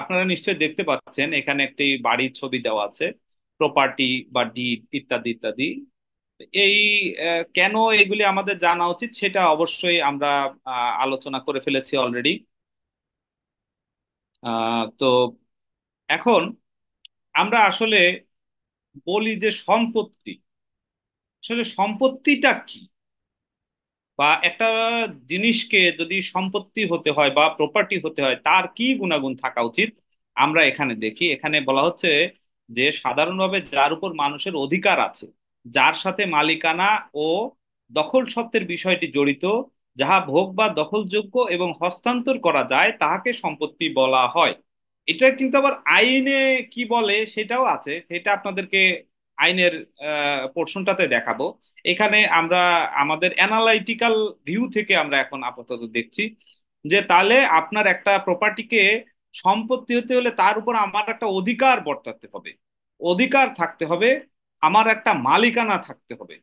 আপনারা নিশ্চয়ই দেখতে পাচ্ছেন এখানে একটি বাড়ির ছবি দেওয়া আছে, প্রপার্টি বা ডিড ইত্যাদি ইত্যাদি। এই কেন এগুলি আমাদের জানা উচিত সেটা অবশ্যই আমরা আলোচনা করে ফেলেছি অলরেডি। তো এখন আমরা আসলে বলি যে সম্পত্তি, আসলে সম্পত্তিটা কি, বা একটা জিনিসকে যদি সম্পত্তি হতে হয় বা প্রপার্টি হতে হয় তার কি গুণাগুণ থাকা উচিত আমরা এখানে দেখি। এখানে বলা হচ্ছে যে সাধারণভাবে যার উপর মানুষের অধিকার আছে, যার সাথে মালিকানা ও দখল সত্ত্বের বিষয়টি জড়িত, যাহা ভোগ বা দখলযোগ্য এবং হস্তান্তর করা যায় তাহাকে সম্পত্তি বলা হয়। এটা কিন্তু আবার আইনে কি বলে সেটাও আছে, সেটা আপনাদেরকে আইনের পোর্শনটাতে দেখাবো। এখানে আমরা আমাদের অ্যানালাইটিক্যাল ভিউ থেকে আমরা এখন আপাতত দেখছি যে তাহলে আপনার একটা প্রপার্টিকে সম্পত্তি হতে হলে তার উপর আমার একটা অধিকার বর্তাতে হবে, অধিকার থাকতে হবে, আমার একটা মালিকানা থাকতে হবে,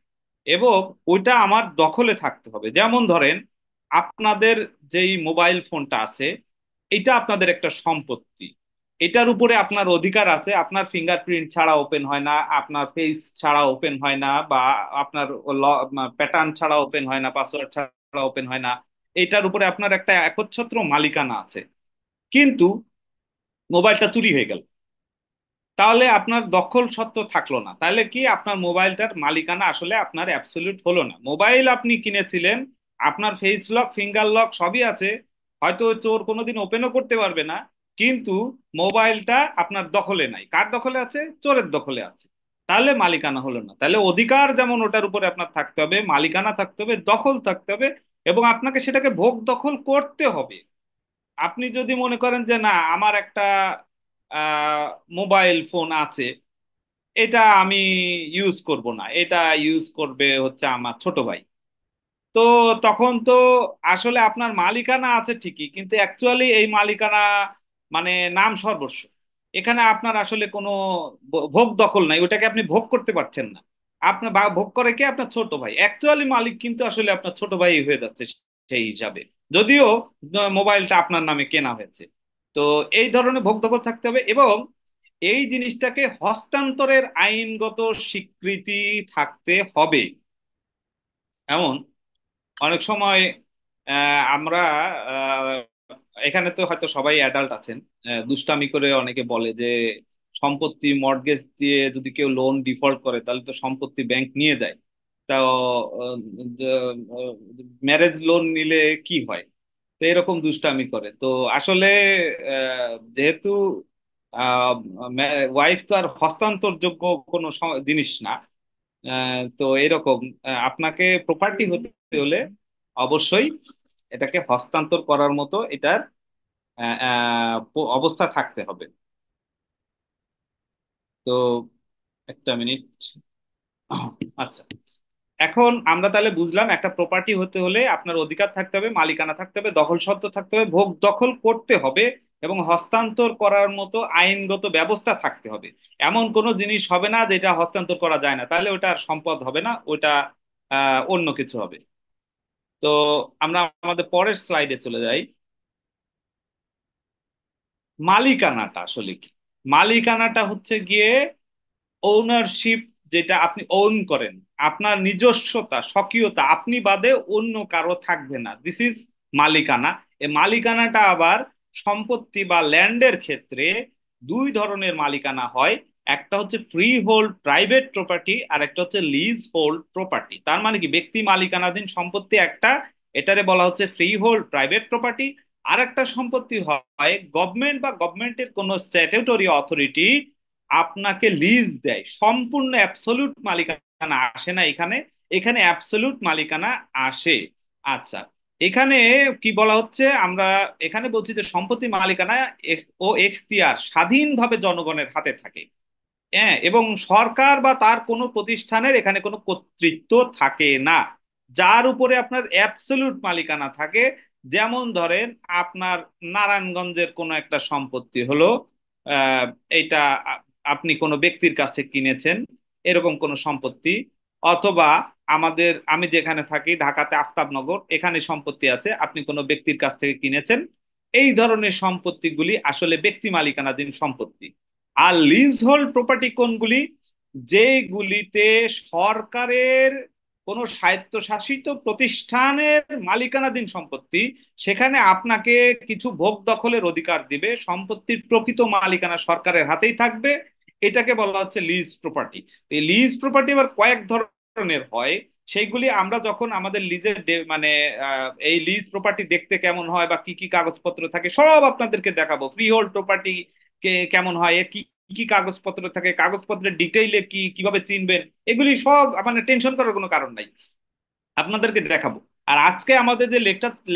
এবং ওইটা আমার দখলে থাকতে হবে। যেমন ধরেন আপনাদের যেই মোবাইল ফোনটা আছে, এটা আপনাদের একটা সম্পত্তি, এটার উপরে আপনার অধিকার আছে, আপনার ফিঙ্গারপ্রিন্ট ছাড়া ওপেন হয় না, আপনার ফেস ছাড়া ওপেন হয় না, বা আপনার প্যাটার্ন ছাড়া ওপেন হয় না, পাসওয়ার্ড ছাড়া ওপেন হয় না। এটার উপরে আপনার একটা একচ্ছত্র মালিকানা আছে। কিন্তু মোবাইলটা চুরি হয়ে গেল, তাহলে আপনার দখল সত্ত্ব থাকলো না, তাহলে কি আপনার মোবাইলটার মালিকানা আসলে আপনার অ্যাবসলিউট হলো না। মোবাইল আপনি কিনেছিলেন, আপনার ফেস লক ফিঙ্গার লক সবই আছে, হয়তো চোর কোনোদিন ওপেনও করতে পারবে না, কিন্তু মোবাইলটা আপনার দখলে নাই। কার দখলে আছে? চোরের দখলে আছে। তাহলে মালিকানা হলো না। তাহলে অধিকার যেমন ওটার উপরে আপনার থাকতে হবে, মালিকানা থাকতে হবে, দখল থাকতে হবে, এবং আপনাকে সেটাকে ভোগ দখল করতে হবে। আপনি যদি মনে করেন যে না, আমার একটা আহ মোবাইল ফোন আছে, এটা আমি ইউজ করব না, এটা ইউজ করবে হচ্ছে আমার ছোট ভাই, তো তখন তো আসলে আপনার মালিকানা আছে ঠিকই, কিন্তু অ্যাকচুয়ালি এই মালিকানা মানে নাম সর্বস্ব। এখানে আপনার আসলে কোনো ভোগ দখল নাই, ওটাকে আপনি ভোগ করতে পারছেন না। আপনার ভোগ করে কে? আপনার ছোট ভাই। অ্যাকচুয়ালি মালিক কিন্তু আসলে আপনার ছোট ভাই হয়ে যাচ্ছে সেই হিসাবে, যদিও মোবাইলটা আপনার নামে কেনা হয়েছে। তো এই ধরনের ভোগ দখল থাকতে হবে, এবং এই জিনিসটাকে হস্তান্তরের আইনগত স্বীকৃতি থাকতে হবে। এমন অনেক সময় আমরা আহ, এখানে তো হয়তো সবাই অ্যাডাল্ট আছেন, দুষ্টামি করে অনেকে বলে যে সম্পত্তি মর্টগেজ দিয়ে যদি কেউ লোন ডিফল্ট করে তাহলে তো সম্পত্তি ব্যাংক নিয়ে যায়। তা ম্যারেজ লোন নিলে কি হয়? তো এরকম দুষ্টামি করে। তো আসলে যেহেতু ওয়াইফ তো আর হস্তান্তরযোগ্য কোনো জিনিস না, তো এরকম আপনাকে প্রপার্টি হতে হলে অবশ্যই এটাকে হস্তান্তর করার মতো এটার অবস্থা থাকতে হবে। তো একটা মিনিট। আচ্ছা, এখন আমরা তাহলে বুঝলাম একটা প্রপার্টি হতে হলে আপনার অধিকার থাকতে হবে, মালিকানা থাকতে হবে, দখল সত্ত্ব থাকতে হবে, ভোগ দখল করতে হবে, এবং হস্তান্তর করার মতো আইনগত ব্যবস্থা থাকতে হবে। এমন কোনো জিনিস হবে না যেটা হস্তান্তর করা যায় না, তাহলে ওটা আর সম্পদ হবে না, ওটা অন্য কিছু হবে। তো আমরা আমাদের পরের স্লাইডে চলে যাই। মালিকানাটা আসলে কি? মালিকানাটা হচ্ছে গিয়ে ওনারশিপ, যেটা আপনি ওন করেন, আপনার নিজস্বতা স্বকীয়তা, আপনি বাদে অন্য কারো থাকবে না, দিস ইজ মালিকানা। এই মালিকানাটা আবার সম্পত্তি বা ল্যান্ডের ক্ষেত্রে দুই ধরনের মালিকানা হয়। একটা হচ্ছে ফ্রি হোল্ড প্রাইভেট প্রপার্টি, আর একটা হচ্ছে লিজ হোল্ড প্রপার্টি। তার মানে কি, ব্যক্তি মালিকানাধীন সম্পত্তি একটা, এটারে বলা হচ্ছে ফ্রি হোল্ড প্রাইভেট প্রপার্টি। আর একটা সম্পত্তি হয় গভর্নমেন্ট বা গভর্নমেন্টের কোন স্ট্যাটিউটরি অথরিটি আপনাকে লিজ দেয়, সম্পূর্ণ অ্যাবসলিউট মালিকানা আসে না এখানে, এখানে অ্যাবসলিউট মালিকানা আসে। আচ্ছা, এখানে কি বলা হচ্ছে, আমরা এখানে বলছি যে সম্পত্তি মালিকানা ও এখতিয়ার স্বাধীনভাবে জনগণের হাতে থাকে। হ্যাঁ, এবং সরকার বা তার কোনো প্রতিষ্ঠানের এখানে কোনো কর্তৃত্ব থাকে না, যার উপরে আপনার অ্যাবসলিউট মালিকানা থাকে। যেমন ধরেন আপনার নারায়ণগঞ্জের কোনো একটা সম্পত্তি হলো, আহ, এটা আপনি কোনো ব্যক্তির কাছে কিনেছেন, এরকম কোনো সম্পত্তি। অথবা আমি যেখানে থাকি ঢাকাতে আফতাবনগর, এখানে সম্পত্তি আছে, আপনি কোনো ব্যক্তির কাছ থেকে কিনেছেন, এই ধরনের সম্পত্তিগুলি আসলে ব্যক্তি মালিকানাধীন সম্পত্তি। আর লিজ হোল্ড প্রপার্টি কোনগুলি? যেগুলিতে সরকারের কোন স্বায়ত্তশাসিত প্রতিষ্ঠানের মালিকানাধীন সম্পত্তি, সেখানে আপনাকে কিছু ভোগ দখলের অধিকার দিবে, সম্পত্তির প্রকৃত মালিকানা সরকারের হাতেই থাকবে। এটাকে বলা হচ্ছে লিজ প্রপার্টি। এই লিজ প্রপার্টি আবার কয়েক ধরনের হয়। সেইগুলি আমরা যখন আমাদের লিজের মানে এই লিজ প্রপার্টি দেখতে কেমন হয় বা কি কি কাগজপত্র থাকে সব আপনাদেরকে দেখাবো। ফ্রি হোল্ড প্রপার্টি কে কেমন হয়, কি কি কাগজপত্র থাকে, কাগজপত্রের ডিটেইলে কি কিভাবে চিনবেন, এগুলি সব মানে টেনশন করার কোনো কারণ নাই, আপনাদেরকে দেখাবো। আর আজকে আমাদের যে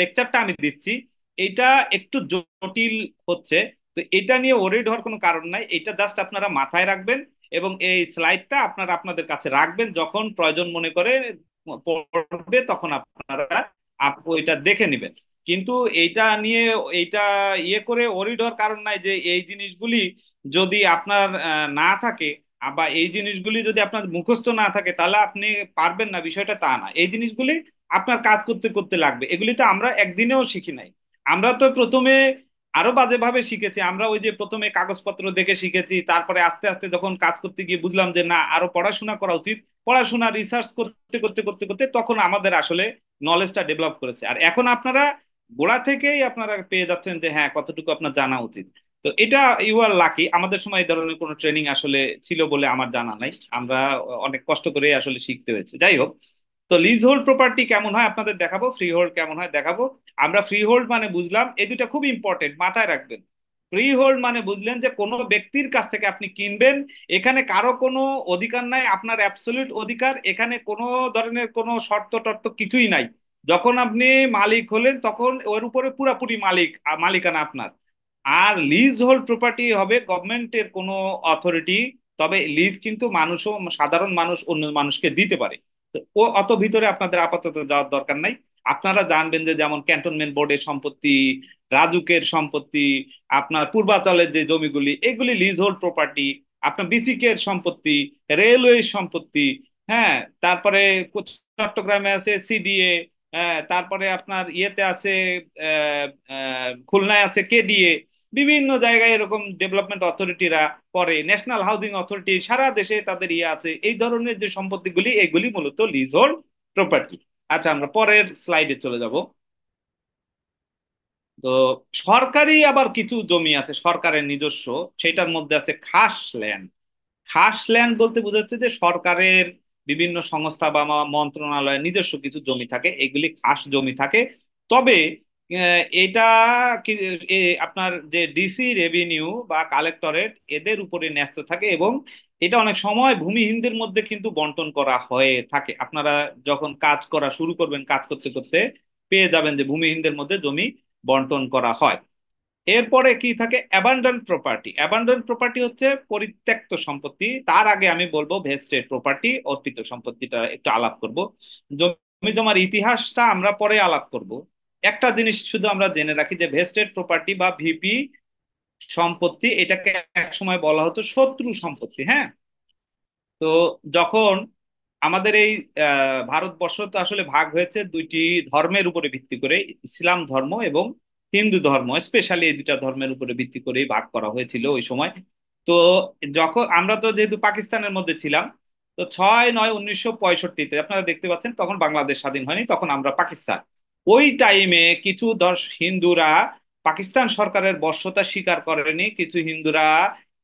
লেকচারটা আমি দিচ্ছি, এটা একটু জটিল হচ্ছে। তো এটা নিয়ে ওরিড হওয়ার কোনো কারণ নাই, এটা জাস্ট আপনারা মাথায় রাখবেন এবং এই স্লাইডটা আপনারা আপনাদের কাছে রাখবেন, যখন প্রয়োজন মনে করে পড়বে তখন আপনারা এটা দেখে নেবেন। কিন্তু এইটা নিয়ে এইটা করে ওরিড হওয়ার কারণ নাই যে এই জিনিসগুলি যদি আপনার না থাকে, বা এই জিনিসগুলি যদি আপনার মুখস্থ না থাকে তাহলে আপনি পারবেন না, বিষয়টা তা না। এই জিনিসগুলি আপনার কাজ করতে করতে লাগবে। এগুলি তো আমরা একদিনেও শিখি নাই। আমরা তো প্রথমে আরো বাজে ভাবে শিখেছি। আমরা ওই যে প্রথমে কাগজপত্র দেখে শিখেছি, তারপরে আস্তে আস্তে যখন কাজ করতে গিয়ে বুঝলাম যে না, আরো পড়াশোনা করা উচিত, পড়াশোনা রিসার্চ করতে করতে করতে করতে তখন আমাদের আসলে নলেজটা ডেভেলপ করেছে। আর এখন আপনারা গোড়া থেকেই আপনারা পেয়ে যাচ্ছেন যে হ্যাঁ কতটুকু আপনার জানা উচিত। তো এটা ইউ আর লাকি। আমাদের সময় এই ধরনের কোনো ট্রেনিং আসলে ছিল বলে আমার জানা নাই, আমরা অনেক কষ্ট করে আসলে শিখতে হয়েছে। যাই হোক, তো লিজ হোল্ড প্রপার্টি কেমন হয় আপনাদের দেখাবো, ফ্রি হোল্ড কেমন হয় দেখাবো। আমরা ফ্রি হোল্ড মানে বুঝলাম, এই দুটা খুব ইম্পর্টেন্ট, মাথায় রাখবেন। ফ্রি হোল্ড মানে বুঝলেন যে কোনো ব্যক্তির কাছ থেকে আপনি কিনবেন, এখানে কারো কোনো অধিকার নাই, আপনার অ্যাবসলিউট অধিকার, এখানে কোনো ধরনের কোনো শর্ত টর্ত কিছুই নাই। যখন আপনি মালিক হলেন তখন ওর উপরে পুরাপুরি মালিকানা আপনার। আর লিজ হোল্ড প্রপার্টি হবে গভর্নমেন্টের কোনো অথরিটি, তবে লিজ কিন্তু মানুষও, সাধারণ মানুষ অন্য মানুষকে দিতে পারে। তো ও অত ভিতরে আপনাদের আপাতত যাওয়ার দরকার নাই। আপনারা জানবেন যে যেমন ক্যান্টনমেন্ট বোর্ডের সম্পত্তি, রাজুকের সম্পত্তি, আপনার পূর্বাচলের যে জমিগুলি, এগুলি লিজ হোল্ড প্রপার্টি। আপনার বিসিকের সম্পত্তি, রেলওয়ে সম্পত্তি, হ্যাঁ, তারপরে চট্টগ্রামে আছে সিডিএ, তারপরে আপনার ইয়েতে আছে খুলনায় আছে কেডিএ, বিভিন্ন জায়গায় এরকম ডেভেলপমেন্ট অথরিটিরা করে, ন্যাশনাল হাউজিং অথরিটি, সারা দেশে তাদের ইয়ে আছে। এই ধরনের যে সম্পত্তিগুলি এগুলি মূলত লিজ হোল্ড প্রপার্টি। আচ্ছা, আমরা পরের স্লাইডে চলে যাব। তো সরকারি আবার কিছু জমি আছে সরকারের নিজস্ব, সেটার মধ্যে আছে খাস ল্যান্ড। খাস ল্যান্ড বলতে বোঝাচ্ছে যে সরকারের বিভিন্ন সংস্থা বা মন্ত্রণালয়ের নিজস্ব কিছু জমি থাকে, এগুলি খাস জমি থাকে। তবে এটা কি, আপনার যে ডিসি রেভিনিউ বা কালেক্টরেট এদের উপরে ন্যস্ত থাকে, এবং এটা অনেক সময় ভূমিহীনদের মধ্যে কিন্তু বন্টন করা হয়ে থাকে। আপনারা যখন কাজ করা শুরু করবেন, কাজ করতে করতে পেয়ে যাবেন যে ভূমিহীনদের মধ্যে জমি বন্টন করা হয়। এরপরে কি থাকে? Abandon property. অ্যাবান্ডন প্রপার্টি হচ্ছে পরিত্যক্ত সম্পত্তি। তার আগে আমি বলবো ভেস্টেড প্রপার্টি, অর্পিত সম্পত্তিটা একটু আলাপ করব। জমি জমার ইতিহাসটা আমরা পরে আলাপ করব। একটা জিনিস শুধু আমরা জেনে রাখি যে ভেস্টেড প্রপার্টি বা ভিপি সম্পত্তি, এটাকে একসময় বলা হতো শত্রু সম্পত্তি। হ্যাঁ, তো যখন আমাদের এই ভারতবর্ষ তো আসলে ভাগ হয়েছে দুইটি ধর্মের উপরে ভিত্তি করে, ইসলাম ধর্ম এবং হিন্দু ধর্ম, স্পেশালি এই দুটা ধর্মের উপরে ভিত্তি করেই ভাগ করা হয়েছিল ওই সময়। তো যখন আমরা তো যেহেতু পাকিস্তানের মধ্যে ছিলাম, তো 6-9-1965-তে আপনারা দেখতে পাচ্ছেন তখন বাংলাদেশ স্বাধীন হয়নি, তখন আমরা পাকিস্তান। ওই টাইমে কিছু হিন্দুরা পাকিস্তান সরকারের বর্ষতা স্বীকার করেনি, কিছু হিন্দুরা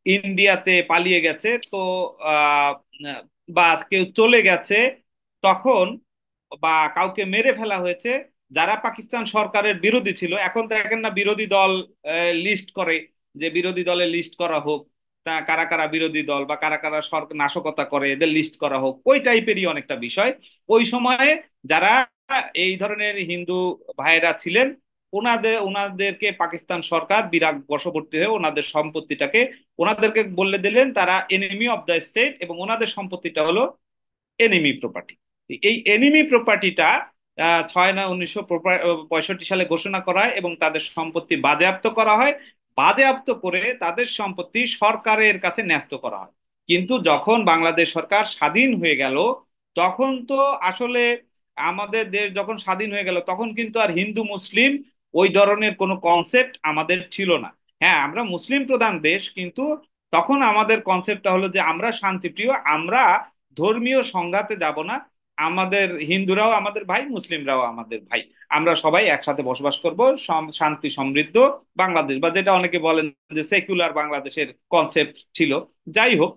ইন্ডিয়াতে পালিয়ে গেছে। তো আহ বা কেউ চলে গেছে তখন, বা কাউকে মেরে ফেলা হয়েছে যারা পাকিস্তান সরকারের বিরোধী ছিল। এখন দেখেন না বিরোধী দল লিস্ট করে, যে বিরোধী দলে লিস্ট করা হোক, তা কারা কারা বিরোধী দল বা কারা কারা সরকার নাশকতা করে এদের লিস্ট করা হোক, ওই টাইপেরই অনেকটা বিষয়। ওই সময়ে যারা এই ধরনের হিন্দু ভাইয়েরা ছিলেন, ওনাদেরকে পাকিস্তান সরকার বিরাগ বশবর্তী হয়ে ওনাদের সম্পত্তিটাকে ওনাদেরকে বলে দিলেন তারা এনিমি অফ দ্য স্টেট, এবং ওনাদের সম্পত্তিটা হলো এনিমি প্রপার্টি। এই এনিমি প্রপার্টিটা 6-9-1965 সালে ঘোষণা করা হয় এবং তাদের সম্পত্তি বাজেয়াপ্ত করা হয়। বাজেয়াপ্ত করে তাদের সম্পত্তি সরকারের কাছে ন্যস্ত করা হয়। কিন্তু যখন বাংলাদেশ সরকার স্বাধীন হয়ে গেল, তখন তো আসলে আমাদের দেশ যখন স্বাধীন হয়ে গেল তখন কিন্তু আর হিন্দু মুসলিম ওই ধরনের কোনো কনসেপ্ট আমাদের ছিল না। হ্যাঁ, আমরা মুসলিম প্রধান দেশ, কিন্তু তখন আমাদের কনসেপ্টটা হলো যে আমরা শান্তিপ্রিয়, আমরা ধর্মীয় সংঘাতে যাব না, আমাদের হিন্দুরাও আমাদের ভাই, মুসলিমরাও আমাদের ভাই, আমরা সবাই একসাথে বসবাস করব, শান্তি সমৃদ্ধ বাংলাদেশ, বা যেটা অনেকে বলেন যে সেকুলার বাংলাদেশের কনসেপ্ট ছিল। যাই হোক,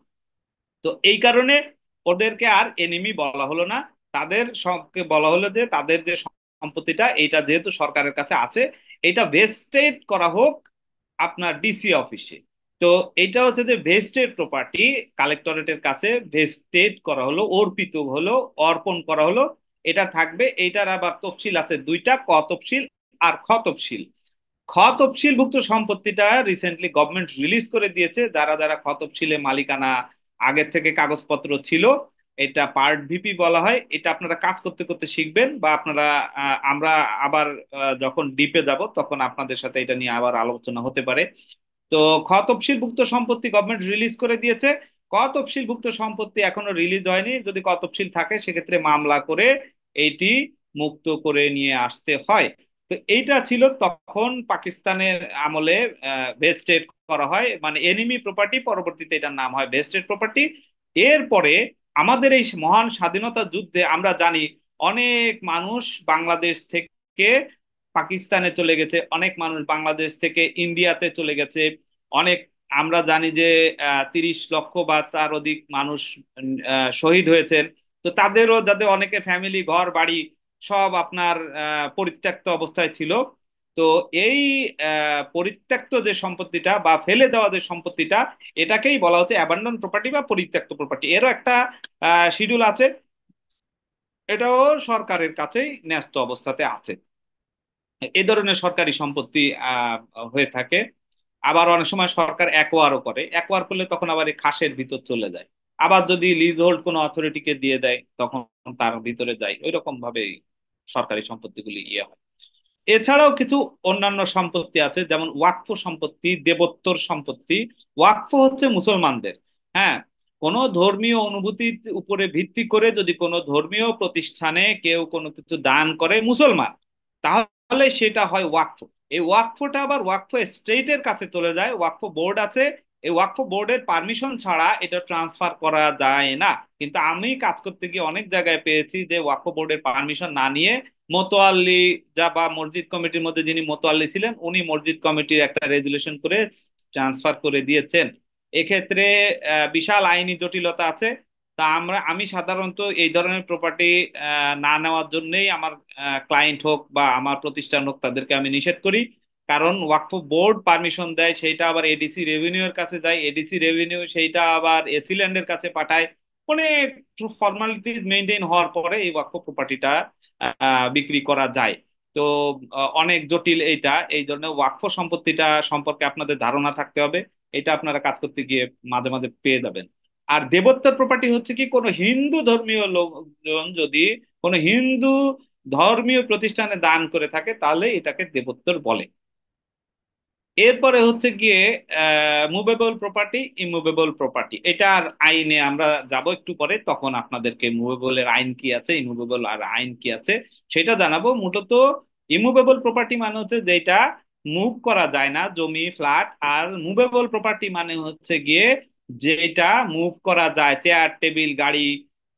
তো এই কারণে ওদেরকে আর এনিমি বলা হলো না, তাদের সবকে বলা হলো যে তাদের যে সম্পত্তিটা এটা যেহেতু সরকারের কাছে আছে, এটা ভেস্টেড করা হোক আপনার ডিসি অফিসে। তো এটা হচ্ছে যে ভেস্টেড প্রপার্টি কালেক্টরেটের কাছে ভেস্টেড করা হলো, অর্পিত হলো, অর্পণ করা হলো। এটা থাকবে, এইটার আবার তফসিল আছে দুইটা, ক তফসিল আর খ তফসিল। খ তফসিলভুক্ত সম্পত্তিটা রিসেন্টলি গভর্নমেন্ট রিলিজ করে দিয়েছে, যারা যারা খ তফসিলে মালিকানা আগের থেকে কাগজপত্র ছিল, এটা পার্ট ভিপি বলা হয়। এটা আপনারা কাজ করতে করতে শিখবেন, বা আপনারা আমরা আবার যখন ডিপে যাব তখন আপনাদের সাথে এটা নিয়ে আবার আলোচনা হতে পারে। তো খ তফসিলভুক্ত সম্পত্তি গভর্নমেন্ট রিলিজ করে দিয়েছে। ক তফসিলভুক্ত সম্পত্তি এখনো রিলিজ হয়নি, যদি ক তফসিল থাকে সেক্ষেত্রে মামলা করে এইটি মুক্ত করে নিয়ে আসতে হয়। তো এইটা ছিল তখন পাকিস্তানের আমলে ভেস্টেড করা হয়, মানে এনিমি প্রপার্টি, পরবর্তীতে এটার নাম হয় ভেস্টেড প্রপার্টি। এরপরে আমাদের এই মহান স্বাধীনতা যুদ্ধে আমরা জানি অনেক মানুষ বাংলাদেশ থেকে পাকিস্তানে চলে গেছে, অনেক মানুষ বাংলাদেশ থেকে ইন্ডিয়াতে চলে গেছে, অনেক, আমরা জানি যে 30 লক্ষ বা তার অধিক মানুষ শহীদ হয়েছেন। তো তাদেরও, যাদের অনেকে ফ্যামিলি ঘর বাড়ি সব আপনার পরিত্যক্ত অবস্থায় ছিল। তো এই পরিত্যক্ত যে সম্পত্তিটা বা ফেলে দেওয়া যে সম্পত্তিটা, এটাকেই বলা হচ্ছে অ্যাবান্ডন প্রপার্টি বা পরিত্যক্ত প্রপার্টি। এরও একটা শিডিউল আছে, এটাও সরকারের কাছেই ন্যস্ত অবস্থাতে আছে। এই ধরনের সরকারি সম্পত্তি হয়ে থাকে। আবার অনেক সময় সরকার অ্যাকোয়ারও করে, অ্যাকোয়ার করলে তখন আবার এই খাসের ভিতর চলে যায়। আবার যদি লিজ হোল্ড কোনো অথরিটিকে দিয়ে দেয় তখন তার ভিতরে যায়, ওই রকম ভাবে সরকারি সম্পত্তিগুলি ইয়ে হয়। এছাড়াও কিছু অন্যান্য সম্পত্তি আছে, যেমন ওয়াকফ সম্পত্তি, দেবোত্তর সম্পত্তি। ওয়াকফ হচ্ছে মুসলমানদের, হ্যাঁ, কোনো ধর্মীয় অনুভূতির উপরে ভিত্তি করে যদি কোনো ধর্মীয় প্রতিষ্ঠানে কেউ কোনো কিছু দান করে মুসলমান, তাহলে সেটা হয় ওয়াকফ। এই ওয়াকফটা আবার ওয়াকফ স্টেটের কাছে চলে যায়, ওয়াকফ বোর্ড আছে, এই ওয়াকফ বোর্ডের পারমিশন ছাড়া এটা ট্রান্সফার করা যায় না। কিন্তু আমি কাজ করতে গিয়ে অনেক জায়গায় পেয়েছি যে ওয়াকফ বোর্ডের পারমিশন না নিয়ে মোতোয়াল্লি, যা বা মসজিদ কমিটির মধ্যে যিনি মোতোয়াল্লি ছিলেন, উনি মসজিদ কমিটির একটা রেজুলেশন করে ট্রান্সফার করে দিয়েছেন। এক্ষেত্রে বিশাল আইনি জটিলতা আছে। তা আমি সাধারণত এই ধরনের প্রপার্টি না নেওয়ার জন্যই আমার ক্লায়েন্ট হোক বা আমার প্রতিষ্ঠান হোক তাদেরকে আমি নিষেধ করি। কারণ ওয়াকফ বোর্ড পারমিশন দেয়, সেইটা আবার এডিসি রেভিনিউ এর কাছে যায়, এডিসি রেভিনিউ সেইটা আবার এসি ল্যান্ডের কাছে পাঠায়। অনেক ফর্মালিটিজ মেনটেন হওয়ার পরে এই ওয়াকফ প্রপার্টিটা বিক্রি করা যায়। তো অনেক জটিল এইটা, এই জন্য ওয়াকফ সম্পত্তিটা সম্পর্কে আপনাদের ধারণা থাকতে হবে। এটা আপনারা কাজ করতে গিয়ে মাঝে মাঝে পেয়ে যাবেন। আর দেবোত্তর প্রপার্টি হচ্ছে কি, কোনো হিন্দু ধর্মীয় লোকজন যদি কোনো হিন্দু ধর্মীয় প্রতিষ্ঠানে দান করে থাকে তাহলে এটাকে দেবোত্তর বলে। এরপরে হচ্ছে গিয়ে মুভেবল প্রপার্টি, ইমুভেবল প্রপার্টি। এটার আইনে আমরা যাব একটু পরে, তখন আপনাদেরকে মুভেবলের আইন কি আছে, ইমুভেবল আর আইন কি আছে সেটা জানাবো। মূলত ইমুভেবল প্রপার্টি মানে হচ্ছে যেটা মুভ করা যায় না, জমি ফ্ল্যাট। আর মুভেবল প্রপার্টি মানে হচ্ছে গিয়ে যেটা মুভ করা যায়, চেয়ার টেবিল গাড়ি,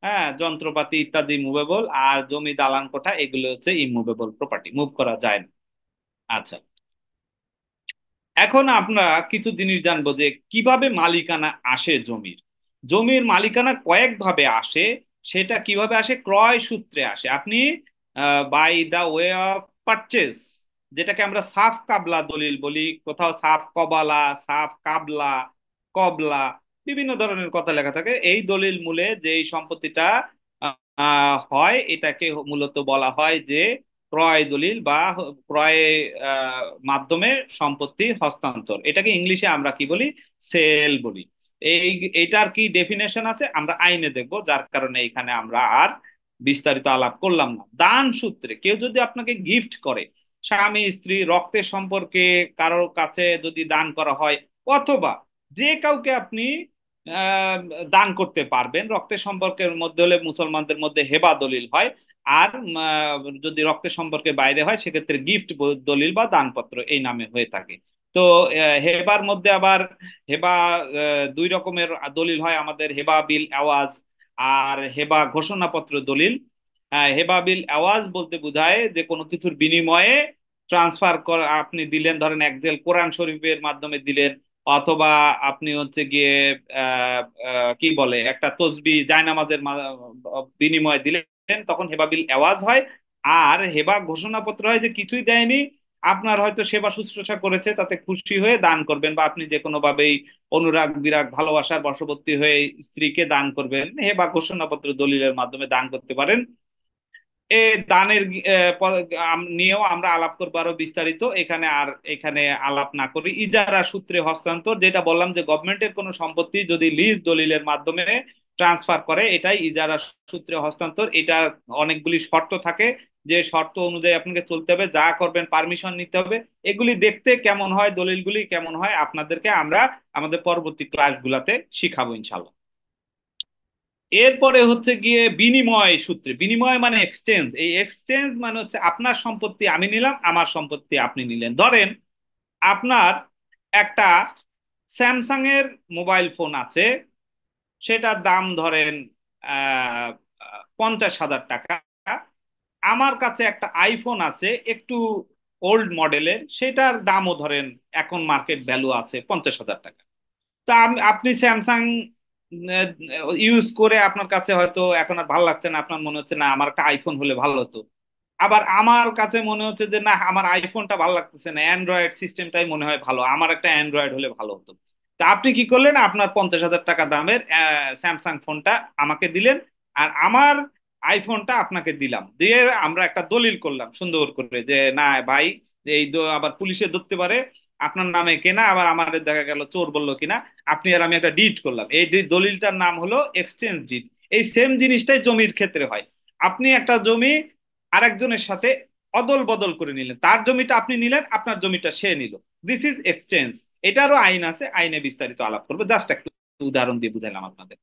হ্যাঁ, যন্ত্রপাতি ইত্যাদি মুভেবল, আর জমি দালান কোঠা এগুলো হচ্ছে ইমুভেবল প্রপার্টি, মুভ করা যায় না। আচ্ছা, এখন আমরা কিছু জিনিস জানবো যে কিভাবে মালিকানা আসে জমির। জমির মালিকানা কয়েক ভাবে আসে। সেটা কিভাবে আসে? ক্রয় সূত্রে আসে। আপনি by the way of purchase, যেটাকে আমরা সাফ কাবলা দলিল বলি, কোথাও সাফ কবালা, সাফ কাবলা, কবলা, বিভিন্ন ধরনের কথা লেখা থাকে। এই দলিল মূলে যে এই সম্পত্তিটা হয় এটাকে মূলত বলা হয় যে ক্রয় দলিল, বা ক্রয় আহ, মাধ্যমে সম্পত্তি হস্তান্তর। এটাকে ইংলিশে আমরা কি বলি? সেল বলি। এই এটার কি ডেফিনেশন আছে আমরা আইনে দেখবো, যার কারণে এখানে আমরা আর বিস্তারিত আলাপ করলাম না। দান সূত্রে কেউ যদি আপনাকে গিফট করে, স্বামী স্ত্রী রক্তের সম্পর্কে কারোর কাছে যদি দান করা হয়, অথবা যে কাউকে আপনি আহ, দান করতে পারবেন। রক্তের সম্পর্কের মধ্যে হলে মুসলমানদের মধ্যে হেবা দলিল হয়। আর যদি রক্তের সম্পর্কে বাইরে হয় সেক্ষেত্রে গিফট দলিল বা দানপত্র এই নামে হয়ে থাকে। তো হেবার মধ্যে আবার হেবা দুই রকমের দলিল হয় আমাদের, হেবা বিল আওয়াজ আর হেবা ঘোষণাপত্র দলিল। হেবা বিল আওয়াজ বলতে বোঝায় যে কোনো কিছুর বিনিময়ে ট্রান্সফার করা, আপনি দিলেন ধরেন এক জেল কোরআন শরীফের মাধ্যমে দিলেন, অথবা আপনি হচ্ছে গিয়ে আহ কি বলে একটা তসবি জায়নামাজের বিনিময়ে দিলেন, তখন হেবা বিল আওয়াজ হয়। আর হেবা ঘোষণাপত্র হয় যে কিছুই দেয়নি, আপনার হয়তো সেবা শুশ্রূষা করেছে তাতে খুশি হয়ে দান করবেন, বা আপনি যে কোনো ভাবেই অনুরাগ বিরাগ ভালোবাসার বশবর্তী হয়ে স্ত্রীকে দান করবেন, হেবা ঘোষণাপত্র দলিলের মাধ্যমে দান করতে পারেন। এ দানের নিয়েও আমরা আলাপ করবো আরো বিস্তারিত, এখানে আর এখানে আলাপ না করি। ইজারা সূত্রে হস্তান্তর, যেটা বললাম যে গভর্নমেন্টের কোনো সম্পত্তি যদি লিজ দলিলের মাধ্যমে ট্রান্সফার করে, এটাই ইজারা সূত্রে হস্তান্তর। এটা অনেকগুলি শর্ত থাকে, যে শর্ত অনুযায়ী আপনাকে চলতে হবে, যা করবেন পারমিশন নিতে হবে। এগুলি দেখতে কেমন হয়, দলিলগুলি কেমন হয়, আপনাদেরকে আমরা আমাদের পরবর্তী ক্লাসগুলোতে শিখাবো ইনশাল্লাহ। এরপরে হচ্ছে গিয়ে বিনিময় সূত্রে, বিনিময় মানে এক্সচেঞ্জ। এই এক্সচেঞ্জ মানে হচ্ছে আপনার সম্পত্তি আমি নিলাম, আমার সম্পত্তি আপনি নিলেন। ধরেন আপনার একটা স্যামসাং এর মোবাইল ফোন আছে, সেটার দাম ধরেন 50,000 টাকা। আমার কাছে একটা আইফোন আছে একটু ওল্ড মডেলের, সেটার দামও ধরেন এখন মার্কেট ভ্যালু আছে 50,000 টাকা। তা আপনি স্যামসাং ইউজ করে আপনার কাছে হয়তো এখন আর ভালো লাগছে না, আপনার মনে হচ্ছে না আমার একটা আইফোন হলে ভালো হতো। আবার আমার কাছে মনে হচ্ছে যে না, আমার আইফোনটা ভালো লাগতেছে না, অ্যান্ড্রয়েড সিস্টেমটাই মনে হয় ভালো, আমার একটা অ্যান্ড্রয়েড হলে ভালো হতো। তা আপনি কি করলেন, আপনার 50,000 টাকা দামের স্যামসাং ফোনটা আমাকে দিলেন, আর আমার আইফোনটা আপনাকে দিলাম, দিয়ে আমরা একটা দলিল করলাম সুন্দর করে যে না ভাই, আবার পুলিশে ধরতে পারে, আপনার নামে কেনা, আবার আমাদের দেখা গেল চোর বললো কিনা। আপনি আর আমি একটা ডিড করলাম, এই দলিলটার নাম হলো এক্সচেঞ্জ ডিড। এই সেম জিনিসটাই জমির ক্ষেত্রে হয়। আপনি একটা জমি আরেকজনের সাথে অদল বদল করে নিলেন, তার জমিটা আপনি নিলেন, আপনার জমিটা সে নিল। This is exchange. এটারও আইন আছে, আইনে বিস্তারিত আলাপ করবো, জাস্ট একটা উদাহরণ দিয়ে বুঝাইলাম আপনাদের।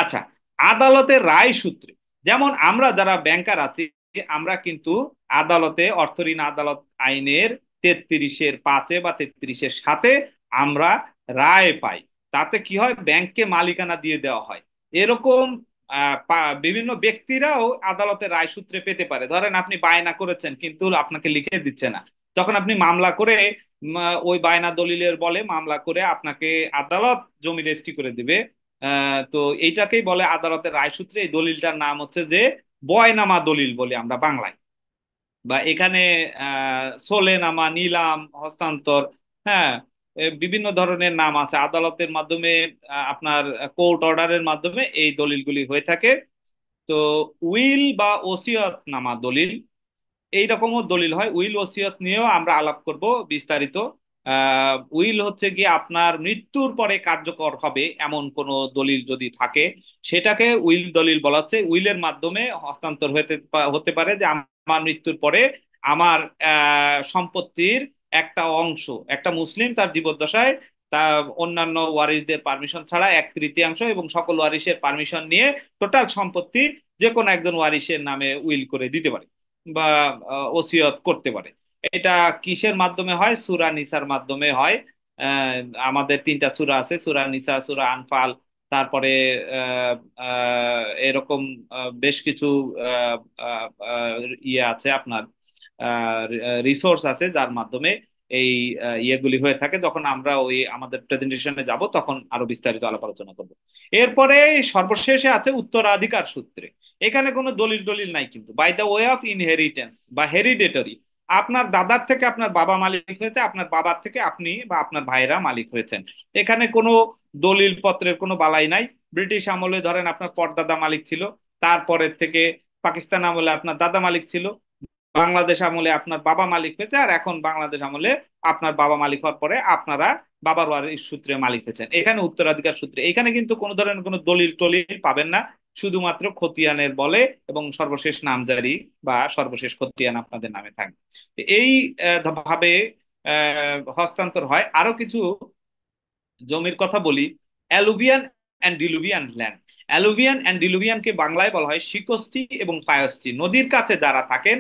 আচ্ছা, আদালতের রায় সূত্রে, যেমন আমরা যারা ব্যাংকার আছি, আমরা কিন্তু আদালতে অর্থ ঋণ আদালত আইনের 33-5 বা 33-7 আমরা রায় পাই। তাতে কি হয়, ব্যাংককে মালিকানা দিয়ে দেওয়া হয়। এরকম বিভিন্ন ব্যক্তিরাও আদালতের রায় সূত্রে পেতে পারে। ধরেন আপনি বায়না করেছেন কিন্তু আপনাকে লিখে দিচ্ছে না, তখন আপনি মামলা করে ওই বায়না দলিলের বলে মামলা করে আপনাকে আদালত জমি রেজিস্ট্রি করে দিবে। তো এইটাকেই বলে আদালতের রায় সূত্রে। এই দলিলটার নাম হচ্ছে যে বয়নামা দলিল বলি আমরা বাংলায়, বা এখানে সোলেনামা, নিলাম, হস্তান্তর, হ্যাঁ, বিভিন্ন ধরনের নাম আছে। আদালতের মাধ্যমে আপনার কোর্ট অর্ডারের মাধ্যমে এই দলিলগুলি হয়ে থাকে। তো উইল বা ওসিয়ত নামা দলিল, এইরকমও দলিল হয়। উইল ওসিয়ত নিয়েও আমরা আলাপ করব বিস্তারিত। উইল হচ্ছে গিয়ে আপনার মৃত্যুর পরে কার্যকর হবে এমন কোন দলিল যদি থাকে, সেটাকে উইল দলিল বলা হচ্ছে। উইলের মাধ্যমে হস্তান্তর হতে পারে যে আমার মৃত্যুর পরে আমার সম্পত্তির একটা অংশ, একটা মুসলিম তার জীবদ্দশায় তা অন্যান্য ওয়ারিশদের পারমিশন ছাড়া 1/3 এবং সকল ওয়ারিশের পারমিশন নিয়ে টোটাল সম্পত্তি যে কোনো একজন ওয়ারিশের নামে উইল করে দিতে পারে বা ওসিয়ত করতে পারে। এটা কিসের মাধ্যমে হয়? সূরা নিসার মাধ্যমে হয়। আহ, আমাদের 3টা সূরা আছে, সূরা নিসা, সূরা আনফাল, তারপরে আহ, এরকম বেশ কিছু আহ, আহ, আহ, ইয়ে আছে আপনার, রিসোর্স আছে যার মাধ্যমে এই ইয়েগুলি হয়ে থাকে। যখন আমরা ওই আমাদের প্রেজেন্টেশনে যাব তখন আরো বিস্তারিত আলাপ আলোচনা করবো। এরপরে সর্বশেষে আছে উত্তরাধিকার সূত্রে। এখানে কোনো দলিল টলিল নাই, কিন্তু by the way of inheritance বা হেরিডেটরি, আপনার দাদার থেকে আপনার বাবা মালিক হয়েছে, আপনার বাবার থেকে আপনি বা আপনার ভাইরা মালিক হয়েছেন। এখানে কোনো দলিল পত্রের কোনো বালাই নাই। ব্রিটিশ আমলে ধরেন আপনার পরদাদা মালিক ছিল, তারপরের থেকে পাকিস্তান আমলে আপনার দাদা মালিক ছিল, বাংলাদেশ আমলে আপনার বাবা মালিক হয়েছে, আর এখন বাংলাদেশ আমলে আপনার বাবা মালিক হওয়ার পরে আপনারা বাবার ওয়ারিশ সূত্রে মালিক হয়েছেন। এখানে উত্তরাধিকার সূত্রে, এখানে কিন্তু কোনো ধরনের কোনো দলিল টলিল পাবেন না, শুধুমাত্র খতিয়ানের বলে এবং সর্বশেষ নামজারি বা সর্বশেষ খতিয়ান আপনাদের নামে থাকবে। এই ভাবে হস্তান্তর হয়। আরো কিছু জমির কথা বলি। অ্যালুভিয়ান অ্যান্ড ডিলুভিয়ান ল্যান্ড। অ্যালুভিয়ান অ্যান্ড ডিলুভিয়ানকে বাংলায় বলা হয় শিকস্তি এবং পায়স্তি। নদীর কাছে যারা থাকেন,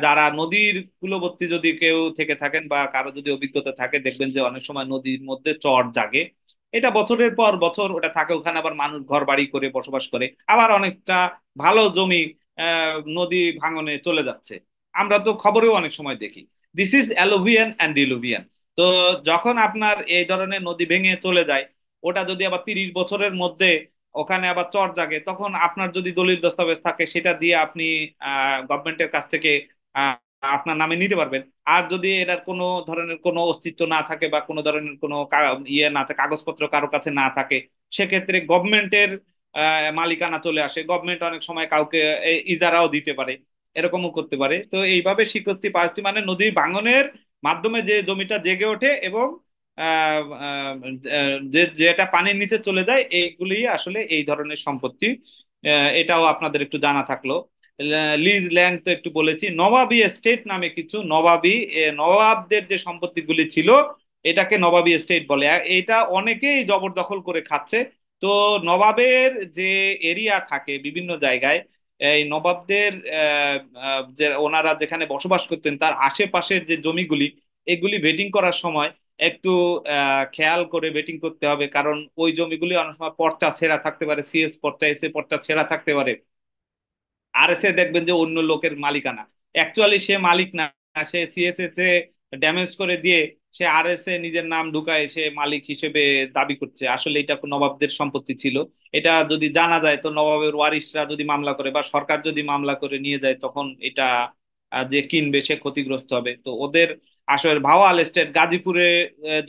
যারা নদীর কূলবর্তী যদি কেউ থেকে থাকেন বা কারো যদি অভিজ্ঞতা থাকে, দেখবেন যে অনেক সময় নদীর মধ্যে চর জাগে। এটা বছরের পর বছর ওটা থাকে, ওখানে আবার মানুষ ঘর বাড়ি করে বসবাস করে। আবার অনেকটা ভালো জমি নদী ভাঙনে চলে যাচ্ছে, আমরা তো খবরেও অনেক সময় দেখি। This is alluvian and diluvian. তো যখন আপনার এই ধরনের নদী ভেঙে চলে যায়, ওটা যদি আবার 30 বছরের মধ্যে ওখানে আবার চর জাগে, তখন আপনার যদি দলিল দস্তাবেজ থাকে সেটা দিয়ে আপনি গভর্নমেন্টের কাছ থেকে আহ, আপনার নামে নিতে পারবেন। আর যদি এটার কোনো ধরনের কোনো অস্তিত্ব না থাকে বা কোনো ধরনের কোনো ইয়ে না থাকে, কাগজপত্র কারো কাছে না থাকে, সেক্ষেত্রে গভর্নমেন্টের মালিকানা চলে আসে। গভর্নমেন্ট অনেক সময় কাউকে ইজারাও দিতে পারে, এরকমও করতে পারে। তো এইভাবে স্বীকৃতি পাঁচটি মানে নদী ভাঙনের মাধ্যমে যে জমিটা জেগে ওঠে এবং আহ, আহ, যে যেটা পানির নিচে চলে যায়, এইগুলি আসলে এই ধরনের সম্পত্তি। এটাও আপনাদের একটু জানা থাকলো। লিজ ল্যান্ড তো একটু বলেছি। নবাবী এস্টেট নামে কিছু, নবাবী নবাবদের যে সম্পত্তিগুলি ছিল, এটাকে নবাবী এস্টেট বলে। এটা অনেকেই জবরদখল করে খাচ্ছে। তো নবাবের যে এরিয়া থাকে বিভিন্ন জায়গায়, এই নবাবদের যে ওনারা যেখানে বসবাস করতেন তার আশেপাশের যে জমিগুলি, এগুলি ভেটিং করার সময় একটু খেয়াল করে বেটিং করতে হবে, কারণ ওই জমিগুলি অনেক সময় পর্চা ছেঁড়া থাকতে পারে, সিএস পর্চা, এসএ পর্চা ছেঁড়া থাকতে পারে। আর এসে দেখবেন যে অন্য লোকের মালিকানা, অ্যাকচুয়ালি সে মালিক না, সে সিএসএস এ ড্যামেজ করে দিয়ে সে আর এস এ নিজের নাম ঢুকায় সে মালিক হিসেবে দাবি করছে, আসলে এটা নবাবদের সম্পত্তি ছিল। এটা যদি জানা যায়, তো নবাবের ওয়ারিশরা যদি মামলা করে বা সরকার যদি মামলা করে নিয়ে যায়, তখন এটা যে কিনবে সে ক্ষতিগ্রস্ত হবে। তো ওদের আসলে ভাওয়াল এস্টেট গাজীপুরে,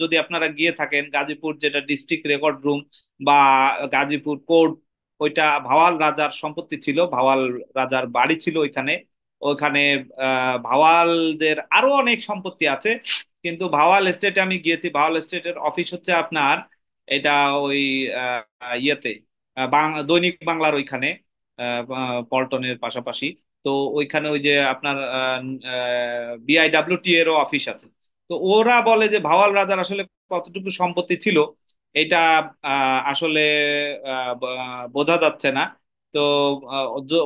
যদি আপনারা গিয়ে থাকেন, গাজীপুর যেটা ডিস্ট্রিক্ট রেকর্ড রুম বা গাজীপুর কোর্ট, ওইটা ভাওয়াল রাজার সম্পত্তি ছিল, ভাওয়াল রাজার বাড়ি ছিল ওইখানে। ওইখানে ভাওয়ালদের আরো অনেক সম্পত্তি আছে। কিন্তু ভাওয়াল এস্টেটে আমি গিয়েছি, ভাওয়াল এস্টেটের অফিস হচ্ছে আপনার এটা ওই ইয়েতে দৈনিক বাংলার ওইখানে, পল্টনের পাশাপাশি। তো ওইখানে ওই যে আপনার বিআইডব্লিউটি এরও অফিস আছে। তো ওরা বলে যে ভাওয়াল রাজার আসলে কতটুকু সম্পত্তি ছিল, এটা আসলে বোঝা যাচ্ছে না। তো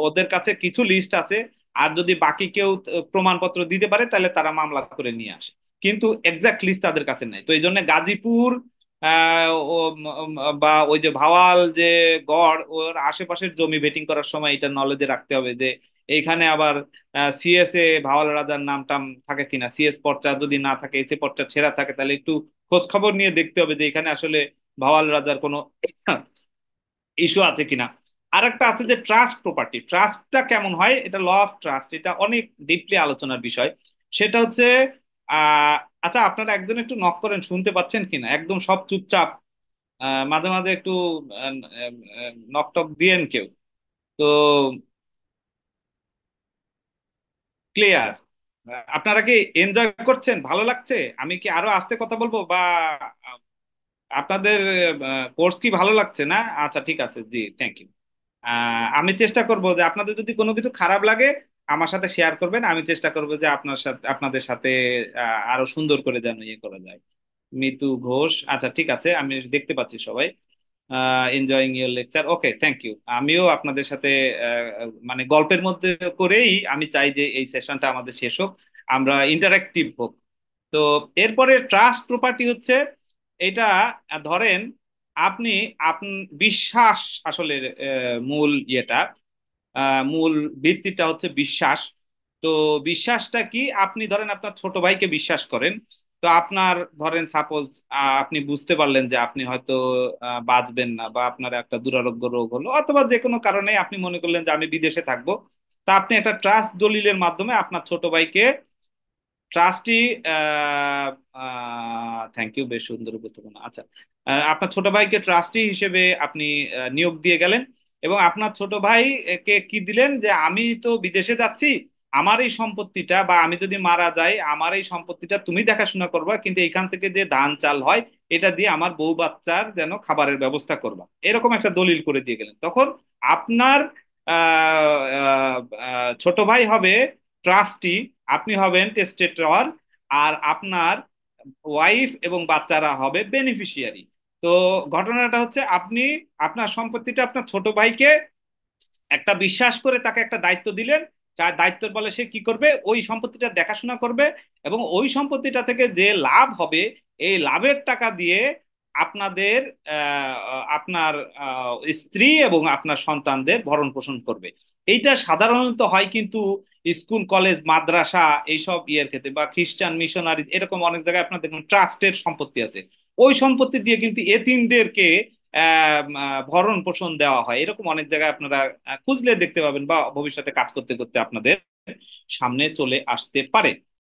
ওদের কাছে কিছু লিস্ট আছে, আর যদি বাকি কেউ প্রমাণপত্র দিতে পারে তাহলে তারা মামলা করে নিয়ে আসে। কিন্তু এক্সাক্ট লিস্ট তাদের কাছে নাই। তো এই জন্য গাজীপুর বা ওই যে ভাওয়াল যে গড়, ওর আশেপাশের জমি বেটিং করার সময় এটা নলেজে রাখতে হবে যে এইখানে আবার সিএসএ ভাওয়াল রাজার নাম টাম থাকে কিনা। সিএস পর্চা যদি না থাকে, এসএ পর্চা ছেঁড়া থাকে, তাহলে একটু খোঁজ খবর নিয়ে দেখতে হবে যে এখানে আসলে ভাওয়াল রাজার কোনো ইস্যু আছে কিনা। আর একটা আছে যে ট্রাস্ট প্রপার্টি, ট্রাস্টটা কেমন হয়, এটা ল অফ ট্রাস্ট, এটা অনেক ডিপলি আলোচনার বিষয়। সেটা হচ্ছে আহ আচ্ছা, আপনারা একজন একটু নক করেন, শুনতে পাচ্ছেন কিনা, একদম সব চুপচাপ। মাঝে মাঝে একটু নক টক দিয়েন কেউ। তো ক্লিয়ার? আপনারা কি এনজয় করছেন, ভালো লাগছে? আমি কি আরো আস্তে কথা বলবো, বা আপনাদের কোর্স কি ভালো লাগছে না? আচ্ছা ঠিক আছে, জি থ্যাংক ইউ। আমি চেষ্টা করব যে আপনাদের যদি কোনো কিছু খারাপ লাগে আমার সাথে শেয়ার করবেন, আমি চেষ্টা করব যে আপনার সাথে আপনাদের সাথে আরো সুন্দর করে যেন ইয়ে করা যায়। মিতু ঘোষ, আচ্ছা ঠিক আছে, আমি দেখতে পাচ্ছি সবাই enjoying your lecture, okay thank you. আমিও আপনাদের সাথে মানে গল্পের মধ্যে করেই আমি চাই যে এই সেশনটা আমাদের শেষ হোক, আমরা ইন্টারেক্টিভ হোক। তো এরপরে ট্রাস্ট প্রপার্টি হচ্ছে এটা, ধরেন আপনি বিশ্বাস আসলে মূল ইয়েটা, মূল ভিত্তিটা হচ্ছে বিশ্বাস। তো বিশ্বাসটা কি, আপনি ধরেন আপনার ছোট ভাইকে বিশ্বাস করেন। তো আপনার ধরেন সাপোজ আপনি বুঝতে পারলেন যে আপনি হয়তো বাঁচবেন না, বা আপনার একটা দুরারোগ্য রোগ হলো, অথবা যে কোনো কারণে আপনি মনে করলেন যে আমি বিদেশে থাকবো। তা আপনি একটা ট্রাস্ট দলিলের মাধ্যমে আপনার ছোট ভাইকে ট্রাস্টি, থ্যাংক ইউ, বেশ সুন্দর উপস্থাপনা। আচ্ছা, আপনার ছোট ভাইকে ট্রাস্টি হিসেবে আপনি নিয়োগ দিয়ে গেলেন, এবং আপনার ছোট ভাই কে কি দিলেন যে আমি তো বিদেশে যাচ্ছি, আমার এই সম্পত্তিটা, বা আমি যদি মারা যাই আমার এই সম্পত্তিটা তুমি দেখাশোনা করবা, কিন্তু এখান থেকে যে ধান চাল হয় এটা দিয়ে আমার বউ বাচ্চার যেন খাবারের ব্যবস্থা করবা, এরকম একটা দলিল করে দিয়ে গেলেন। তখন আপনার আহ, আহ, ছোট ভাই হবে ট্রাস্টি, আপনি হবেন টেস্টেটর, আর আপনার ওয়াইফ এবং বাচ্চারা হবে বেনিফিশিয়ারি। তো ঘটনাটা হচ্ছে আপনি আপনার সম্পত্তিটা আপনার ছোট ভাইকে একটা বিশ্বাস করে তাকে একটা দায়িত্ব দিলেন। যার দায়িত্বের বলে সে কি করবে, ওই সম্পত্তিটা দেখাশোনা করবে, এবং ওই সম্পত্তিটা থেকে যে লাভ হবে এই লাভের টাকা দিয়ে আপনাদের আপনার স্ত্রী এবং আপনার সন্তানদের ভরণ পোষণ করবে। এইটা সাধারণত হয় কিন্তু স্কুল কলেজ মাদ্রাসা এইসব ইয়ের ক্ষেত্রে, বা খ্রিস্টান মিশনারি এরকম অনেক জায়গায় আপনার দেখুন ট্রাস্টের সম্পত্তি আছে, ওই সম্পত্তি দিয়ে কিন্তু এতিমদেরকে ভরণ পোষণ দেওয়া হয়। এরকম অনেক জায়গায় আপনারা খুঁজলে দেখতে পাবেন, বা ভবিষ্যতে কাজ করতে করতে আপনাদের সামনে চলে আসতে পারে।